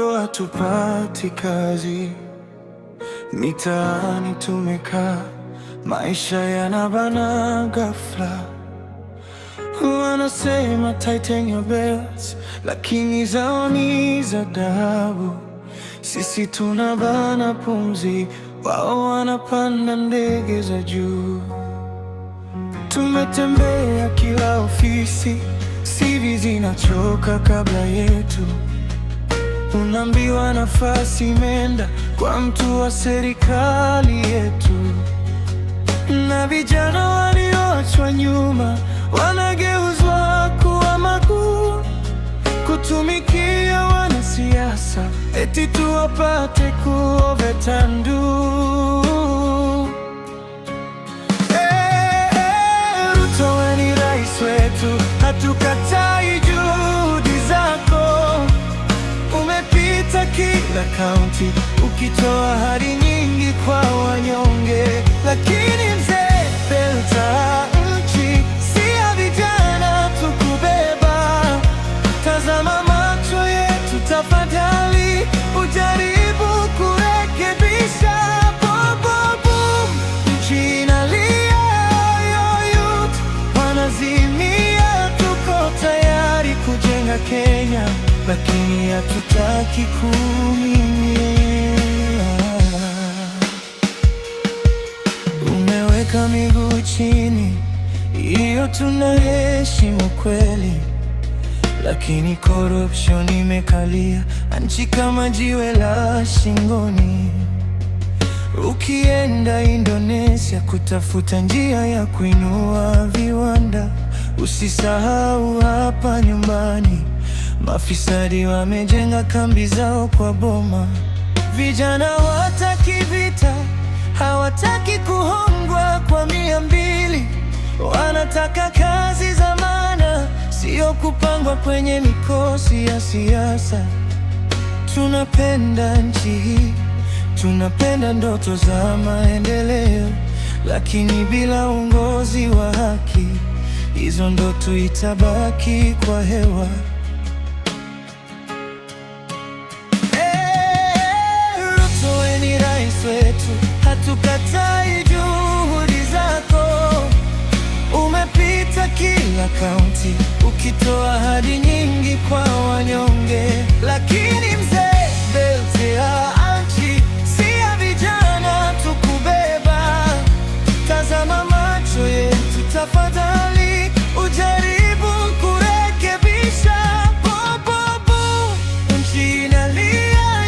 bado hatupati kazi. Mitaani tumekaa, maisha yanabana ghafla. Wanasema tighten your belts, lakini zao ni za dhahabu. Sisi tunabana pumzi, wao wanapanda ndege za juu. Tumetembea kila ofisi, CV zinachoka kabla yetu. Unaambiwa nafasi imeenda kwa mtu wa serikali yetu, na vijana walioachwa nyuma wanageuzwa kuwa makuu, kutumikia wanasiasa eti tuwapate kuovetandu. Ruto we ni rais wetu, hatukatai juhudi zako. Umepita kila kaunti ukitoa ahadi nyingi kwa wanyonge, lakini mzee, belta nchi si ya vijana tukubeba. Tazama macho yetu tafadhali, ujaribu kurekebisha. Boom, nchi inalia, youth wanazimia. Tuko tayari kujenga Kenya, lakini hatutaki kuumia. Umeweka miguu chini, hiyo tunaheshimu kweli, lakini corruption imekalia nchi kama jiwe la shingoni. Ukienda Indonesia kutafuta njia ya kuinua viwanda, usisahau hapa nyumbani mafisadi wamejenga kambi zao kwa boma. Vijana hawataki vita, hawataki kuhongwa kwa 200. Wanataka kazi za maana, sio kupangwa kwenye mikosi ya siasa. Tunapenda nchi hii, tunapenda ndoto za maendeleo, lakini bila uongozi wa haki, hizo ndoto itabaki kwa hewa. Ruto we ni rais wetu, hatukatai juhudi zako. Umepita kila kaunti ukitoa ahadi nyingi kwa wanyonge, lakini mzee, belti ya nchi si ya vijana tukubeba. Tazama macho yetu tafadhali, ujaribu kurekebisha. Boom, nchi inalia,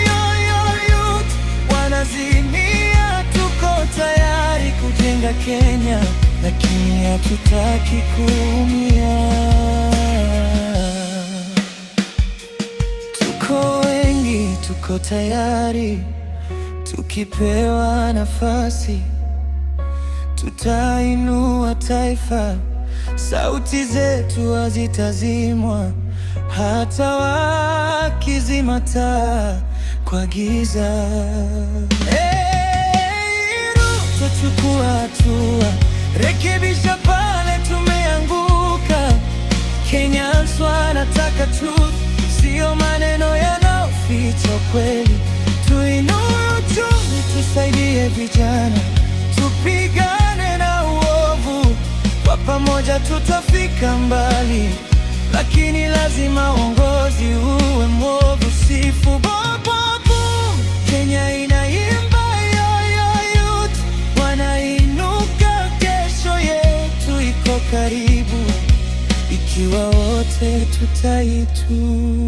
youth wanazimia. Tuko tayari kujenga Kenya, lakini hatutaki kuumia. Tuko wengi, tuko tayari. Tukipewa nafasi, tutainua taifa. Sauti zetu hazitazimwa, hata wakizima taa kwa giza. Ruto, chukua hatua, rekebisha pale tumeanguka. Kenyans wanataka truth, sio maneno yanayoficha kweli. Tuinue uchumi, tusaidie vijana, tupigane na uovu. Kwa pamoja tutafika mbali, lakini lazima uongozi uwe mwovu. Sifu boom, Kenya inaimba, youth wanainuka. Kesho yetu iko karibu, ikiwa wote tutaituma.